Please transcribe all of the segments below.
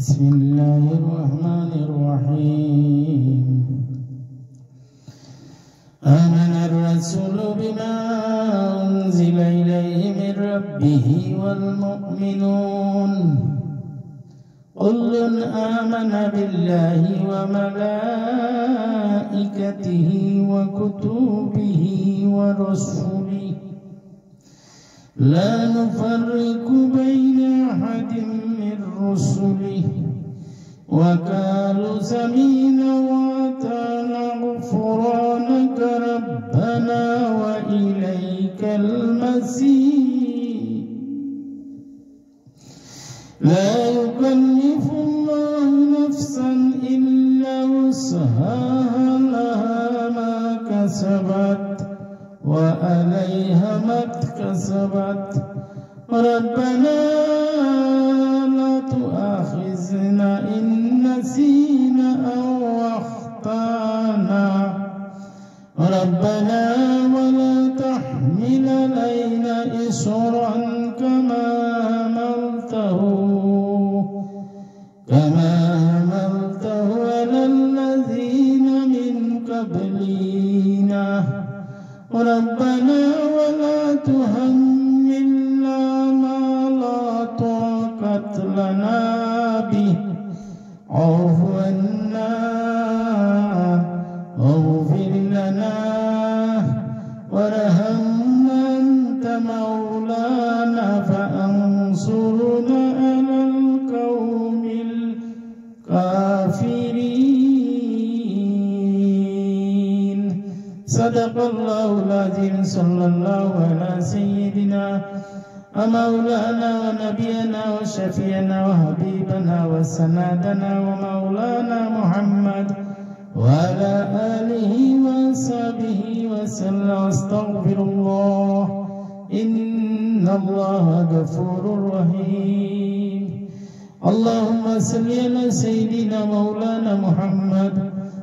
بسم الله الرحمن الرحيم آمن الرسول بما أنزل إليه من ربه والمؤمنون كل آمن بالله وملائكته وكتبه ورسله لا نفرق بين أحد من رسله وقالوا سمعنا وأطعنا غفرانك ربنا وإليك المصير لا يكلف الله نفسا إلا وسعها لها ما كسبت وعليها ما اكتسبت ربنا لا تؤاخذنا إن نسينا أو أخطأنا ربنا ولا تحمل علينا إصرا كما حملته على الذين من قبلنا ربنا ولا تحملنا ما لا طاقة لنا به اعف عنا واغفر لنا وارحمنا أنت مولانا فانصرنا على القوم الكافرين صدق الله العظيم صلى الله على سيدنا ومولانا ونبينا وشفيعنا وحبيبنا وسندنا ومولانا محمد وعلى آله وصحبه وسلم واستغفر الله إن الله غفور رحيم اللهم صل على سيدنا مولانا محمد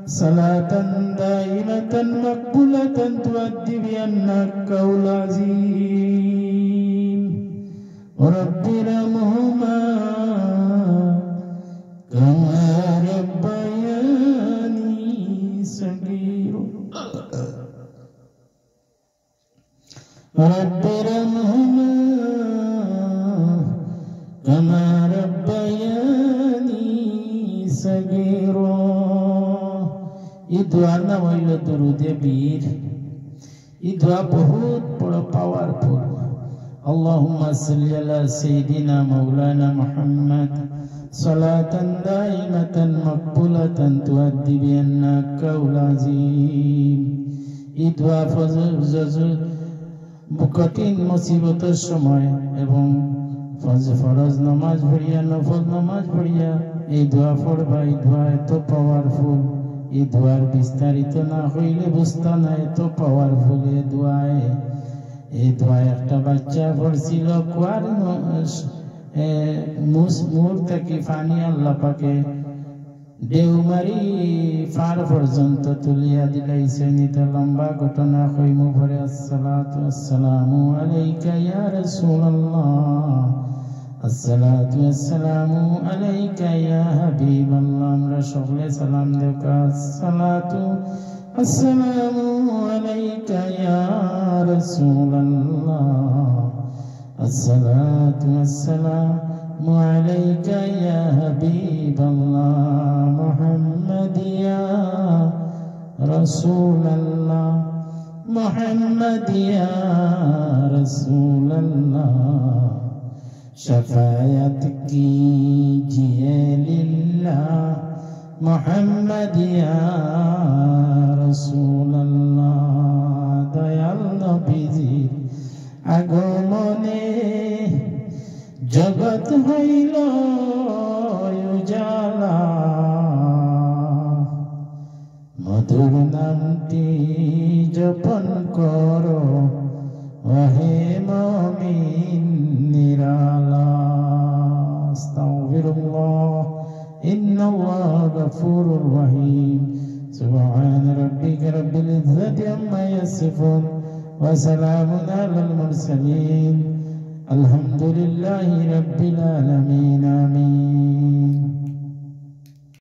صلاة دائمة مقبولة تؤدي بأن القول العظيم رب ارحمهما كما ربياني صغيرا رب ارحمهما كما ربياني صغيرا ये दुआ ना वही दुरूदे बीर ये दुआ बहुत बड़ा पावरफुल अल्लाहुम्मा सल्ली अला सय्यिदिना मौलाना मुहम्मद सलातन दाइमतन मकबूलतन तुअद्दी बिअन्ना कौल अज़ीम ये दुआ फजर कठिन मुसीबतेर समय एवं फरज नमाज पढ़िया नफल नमाज पढ़िया ये दुआ पढ़बा ये दुआ एत पावरफुल এই দোয়ার বিস্তারিত না হইলে বুঝতা না এত পাওয়ারফুল এই দোয়া একটা বাচ্চা পড়ছিল কুয়ার মুর থেকে পানি আল্লাহ পাকে দেউমারি পার পর্যন্ত তুলিয়া দিলাইছেন এটা লম্বা ঘটনা কইমু পরে আসসালাতু আসসালামু আলাইকা ইয়া রাসূলুল্লাহ الصلاة والسلام عليك يا حبيب الله আমরা সকলে সালাম দেব الصلاة والسلام عليك يا رسول الله الصلاة والسلام عليك يا حبيب الله محمد يا رسول الله محمد يا رسول الله शफायत कीजिए लिल्लाह मोहम्मद या रसूल अल्लाह दयाल नबीजीर আগমনে জগৎ হইল উজালা মধুর নামটি জপন করো ওহে মুমিন নিরালা আস্তাগফিরুল্লাহ ইন্নাল্লাহ গফুরুর রহিম সুবহান রাব্বিকা রাব্বিল ইজ্জাতি আম্মা ইয়াসিফুন ওয়া সালামুন আলাল মুরসালিন الحمد لله رب العالمين آمين